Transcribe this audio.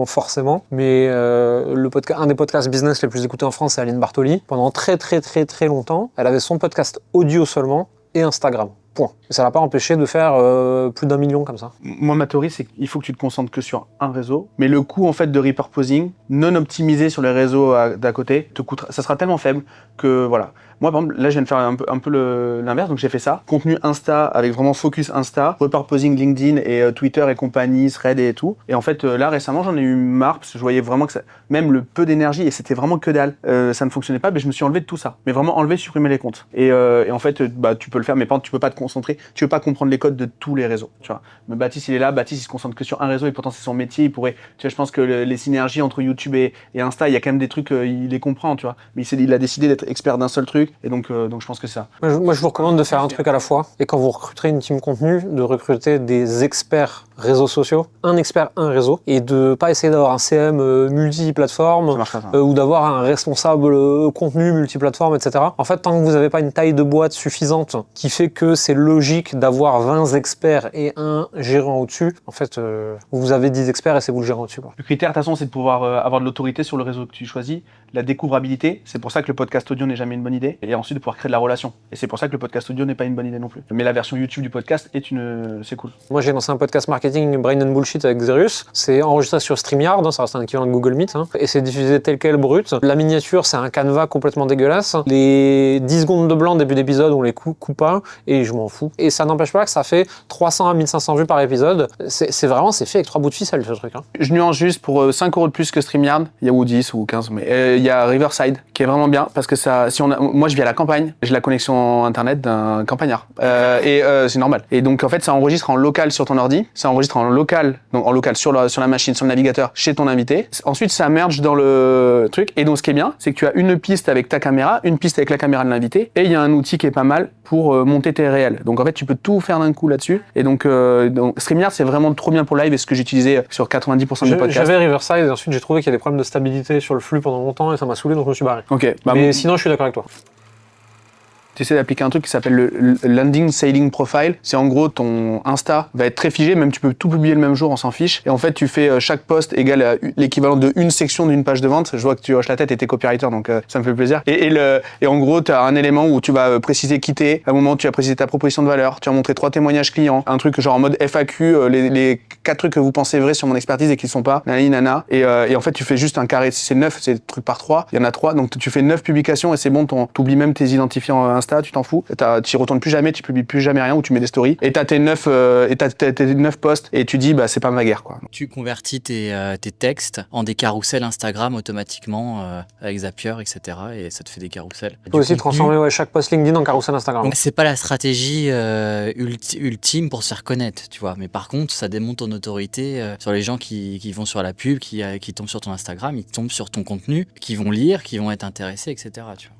forcément, mais un des podcasts business les plus écoutés en France, c'est Aline Bartoli. Pendant très longtemps, elle avait son podcast audio seulement et Instagram. Point. Et ça l'a pas empêché de faire plus d'1 million comme ça. Moi, ma théorie, c'est qu'il faut que tu te concentres que sur un réseau. Mais le coût, en fait, de repurposing, non optimisé sur les réseaux d'à côté, ça sera tellement faible que, voilà. Moi, par exemple, là, je viens de faire un peu l'inverse, donc j'ai fait ça. Contenu Insta, avec vraiment focus Insta, repurposing LinkedIn et Twitter et compagnie, Thread et tout. Et en fait, là, récemment, j'en ai eu marre, parce que je voyais vraiment que même le peu d'énergie, et c'était vraiment que dalle, ça ne fonctionnait pas, mais je me suis enlevé de tout ça. Mais vraiment enlever, supprimer les comptes. Et en fait, tu peux le faire, mais par contre, tu peux pas te concentrer, tu peux pas comprendre les codes de tous les réseaux, tu vois. Mais Baptiste, il est là, Baptiste, il se concentre que sur un réseau, et pourtant, c'est son métier, il pourrait, tu vois, je pense que les synergies entre YouTube et Insta, il y a quand même des trucs, il les comprend, tu vois. Mais il a décidé d'être expert d'un seul truc, et donc je pense que c'est ça. Moi, je vous recommande de faire un truc à la fois. Et quand vous recruterez une team contenu, de recruter des experts réseaux sociaux, un expert, un réseau, et de pas essayer d'avoir un CM multiplateforme ou d'avoir un responsable contenu multiplateforme, etc. En fait, tant que vous n'avez pas une taille de boîte suffisante qui fait que c'est logique d'avoir 20 experts et un gérant au-dessus, en fait, vous avez 10 experts et c'est vous le gérant au-dessus, quoi. Le critère, de toute façon, c'est de pouvoir avoir de l'autorité sur le réseau que tu choisis, la découvrabilité, c'est pour ça que le podcast audio n'est jamais une bonne idée, et ensuite de pouvoir créer de la relation. Et c'est pour ça que le podcast audio n'est pas une bonne idée non plus. Mais la version YouTube du podcast c'est cool. Moi, j'ai lancé un podcast marketing Brain and Bullshit avec Xerius. C'est enregistré sur StreamYard, ça reste un équivalent de Google Meet, et c'est diffusé tel quel brut. La miniature, c'est un canevas complètement dégueulasse. Les 10 secondes de blanc début d'épisode, on les coupe pas, et je m'en fous. Et ça n'empêche pas que ça fait 300 à 1500 vues par épisode. C'est vraiment fait avec 3 bouts de ficelle, ce truc. Je nuance juste pour 5 € de plus que StreamYard, il y a ou 10 ou 15, mais il y a Riverside qui est vraiment bien parce que ça, moi je vis à la campagne, j'ai la connexion internet d'un campagnard c'est normal. Et donc en fait ça enregistre en local sur ton ordi, ça enregistre en local, donc en local sur la machine, sur le navigateur, chez ton invité. Ensuite ça merge dans le truc et donc ce qui est bien, c'est que tu as une piste avec ta caméra, une piste avec la caméra de l'invité et il y a un outil qui est pas mal pour monter tes réels. Donc en fait tu peux tout faire d'un coup là-dessus et donc StreamYard c'est vraiment trop bien pour live et ce que j'utilisais sur 90% des podcasts. J'avais Riverside et ensuite j'ai trouvé qu'il y a des problèmes de stabilité sur le flux pendant longtemps et ça m'a saoulé donc je me suis barré. Ok. Mais sinon je suis d'accord avec toi. Tu essaies d'appliquer un truc qui s'appelle le Landing Sailing Profile. C'est en gros ton Insta va être très figé, même tu peux tout publier le même jour, on s'en fiche. Et en fait, tu fais chaque post égal à l'équivalent de une section d'une page de vente. Je vois que tu hoches la tête et t'es copywriter, donc ça me fait plaisir. Et en gros, tu as un élément où tu vas préciser quitter. À un moment, tu vas préciser ta proposition de valeur. Tu vas montrer 3 témoignages clients. Un truc genre en mode FAQ, les 4 trucs que vous pensez vrais sur mon expertise et qui ne sont pas. Nana. Et en fait, tu fais juste un carré. Si c'est 9, c'est truc par 3. Il y en a 3. Donc tu fais 9 publications et c'est bon. T'oublies même tes identifiants Insta, tu t'en fous. Tu y retournes plus jamais, tu publies plus jamais rien ou tu mets des stories. Et t'as tes 9 posts et tu dis c'est pas ma guerre quoi. Tu convertis tes textes en des carousels Instagram automatiquement avec Zapier, etc. Et ça te fait des carousels. Tu peux aussi transformer chaque post LinkedIn en carousel Instagram. Donc c'est pas la stratégie ultime pour se faire connaître, tu vois. Mais par contre, ça démonte ton autorité sur les gens qui vont sur la pub, qui tombent sur ton Instagram, ils tombent sur ton contenu, qui vont lire, qui vont être intéressés, etc. Tu vois.